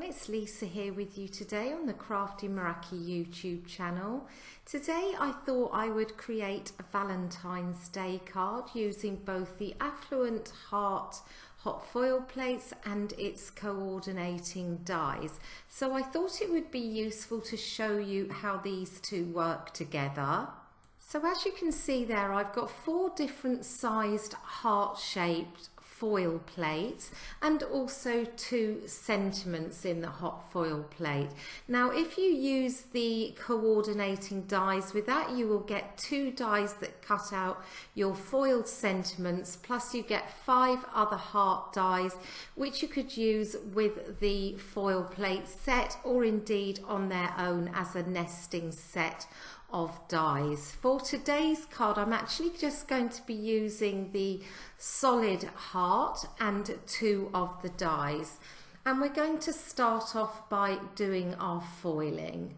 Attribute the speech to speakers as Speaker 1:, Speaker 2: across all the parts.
Speaker 1: everyone, it's Lisa here with you today on the Crafty Meraki YouTube channel. Today I thought I would create a Valentine's Day card using both the Affluent Heart hot foil plates and its coordinating dies. So I thought it would be useful to show you how these two work together. So as you can see there, I've got 4 different sized heart-shaped foil plates and also 2 sentiments in the hot foil plate. Now if you use the coordinating dies with that, you will get 2 dies that cut out your foiled sentiments, plus you get 5 other heart dies which you could use with the foil plate set or indeed on their own as a nesting set of dies. For today's card I'm actually just going to be using the solid heart and 2 of the dies, and we're going to start off by doing our foiling.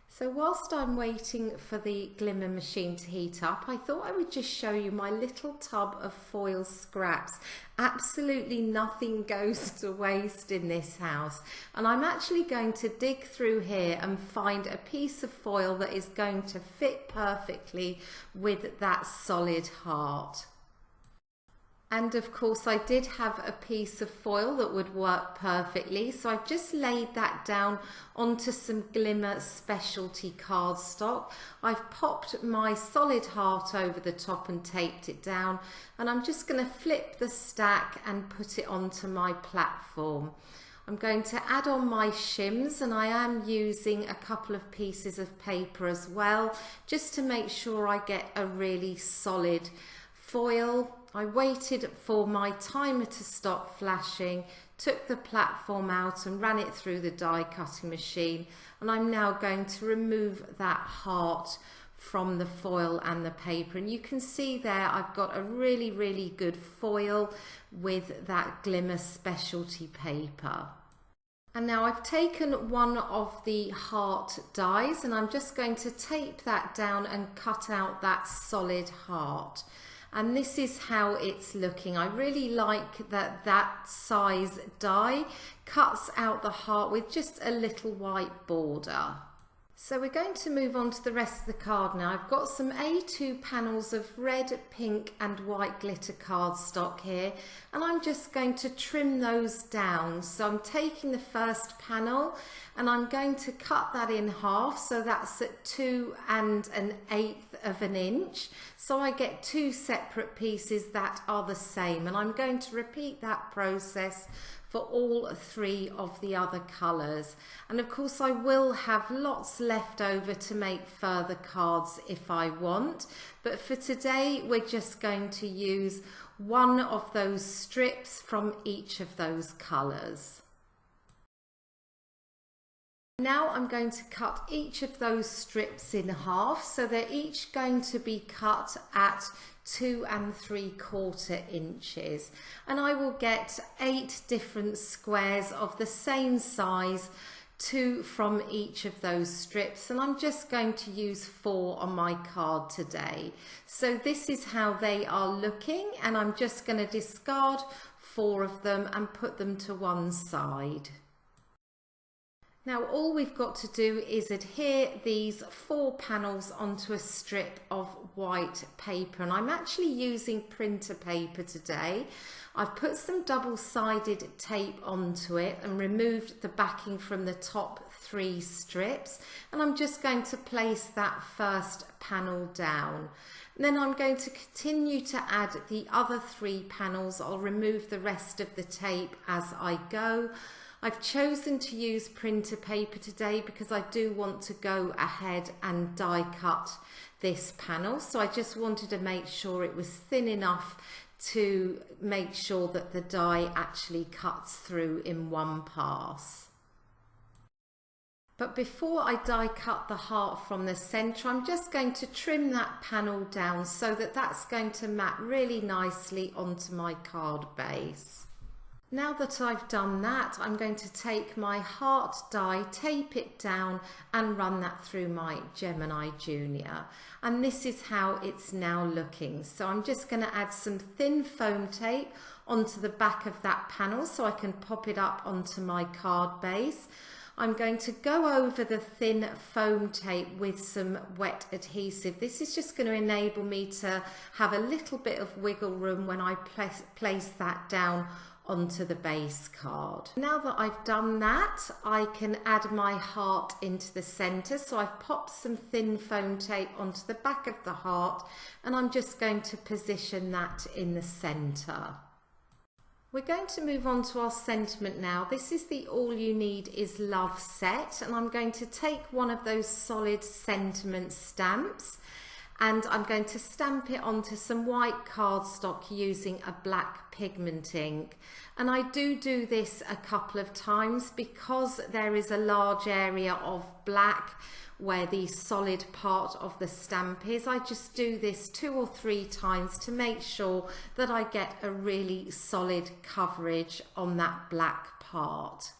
Speaker 1: So whilst I'm waiting for the Glimmer machine to heat up, I thought I would just show you my little tub of foil scraps. Absolutely nothing goes to waste in this house. And I'm actually going to dig through here and find a piece of foil that is going to fit perfectly with that solid heart. And of course I did have a piece of foil that would work perfectly, so I've just laid that down onto some Glimmer specialty cardstock. I've popped my solid heart over the top and taped it down, and I'm just going to flip the stack and put it onto my platform. I'm going to add on my shims, and I am using a couple of pieces of paper as well, just to make sure I get a really solid foil. I waited for my timer to stop flashing, took the platform out and ran it through the die cutting machine, and I'm now going to remove that heart from the foil and the paper, and you can see there I've got a really good foil with that Glimmer specialty paper. And now I've taken one of the heart dies and I'm just going to tape that down and cut out that solid heart. And this is how it's looking. I really like that size die cuts out the heart with just a little white border. So we're going to move on to the rest of the card now. I've got some A2 panels of red, pink and white glitter cardstock here, and I'm just going to trim those down. So I'm taking the first panel and I'm going to cut that in half, so that's at 2 1/8 of an inch. So I get 2 separate pieces that are the same, and I'm going to repeat that process for all 3 of the other colours. And of course I will have lots left over to make further cards if I want, but for today we're just going to use one of those strips from each of those colours. Now I'm going to cut each of those strips in half, so they're each going to be cut at 2 3/4 inches, and I will get 8 different squares of the same size, 2 from each of those strips, and I'm just going to use 4 on my card today. So this is how they are looking, and I'm just going to discard 4 of them and put them to one side. Now all we've got to do is adhere these 4 panels onto a strip of white paper, and I'm actually using printer paper today. I've put some double-sided tape onto it and removed the backing from the top 3 strips, and I'm just going to place that first panel down. And then I'm going to continue to add the other 3 panels. I'll remove the rest of the tape as I go. I've chosen to use printer paper today because I do want to go ahead and die cut this panel, so I just wanted to make sure it was thin enough to make sure that the die actually cuts through in one pass. But before I die cut the heart from the centre, I'm just going to trim that panel down so that that's going to mat really nicely onto my card base. Now that I've done that, I'm going to take my heart die, tape it down and run that through my Gemini Junior. And this is how it's now looking. So I'm just going to add some thin foam tape onto the back of that panel so I can pop it up onto my card base. I'm going to go over the thin foam tape with some wet adhesive. This is just going to enable me to have a little bit of wiggle room when I place that down onto the base card. Now that I've done that, I can add my heart into the center. So I've popped some thin foam tape onto the back of the heart and I'm just going to position that in the center. We're going to move on to our sentiment now. This is the All You Need Is Love set, and I'm going to take one of those solid sentiment stamps and I'm going to stamp it onto some white cardstock using a black pigment ink. And I do this a couple of times because there is a large area of black where the solid part of the stamp is. I just do this 2 or 3 times to make sure that I get a really solid coverage on that black part.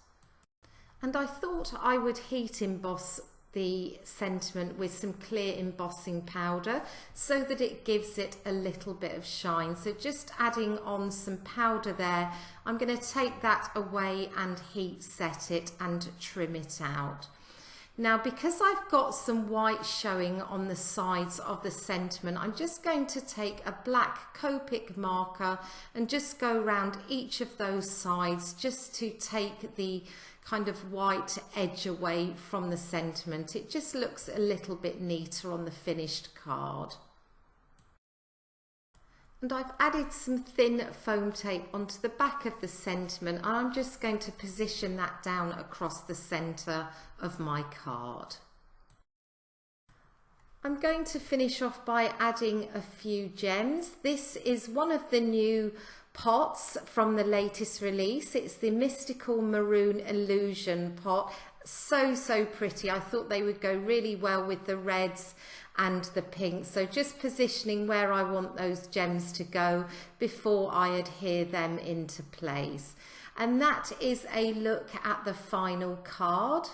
Speaker 1: And I thought I would heat emboss the sentiment with some clear embossing powder so that it gives it a little bit of shine. So just adding on some powder there, I'm going to take that away and heat set it and trim it out. Now, because I've got some white showing on the sides of the sentiment, I'm just going to take a black Copic marker and just go around each of those sides just to take the kind of white edge away from the sentiment. It just looks a little bit neater on the finished card. And I've added some thin foam tape onto the back of the sentiment and I'm just going to position that down across the centre of my card. I'm going to finish off by adding a few gems. This is one of the new pots from the latest release. It's the Mystical Maroon Illusion pot. So pretty. I thought they would go really well with the reds and the pink. So just positioning where I want those gems to go before I adhere them into place. And that is a look at the final card.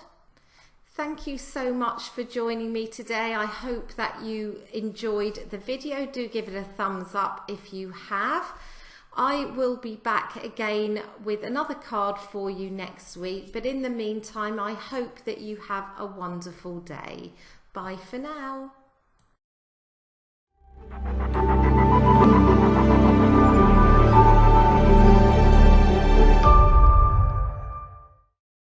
Speaker 1: Thank you so much for joining me today. I hope that you enjoyed the video. Do give it a thumbs up if you have. I will be back again with another card for you next week, but in the meantime, I hope that you have a wonderful day. Bye for now.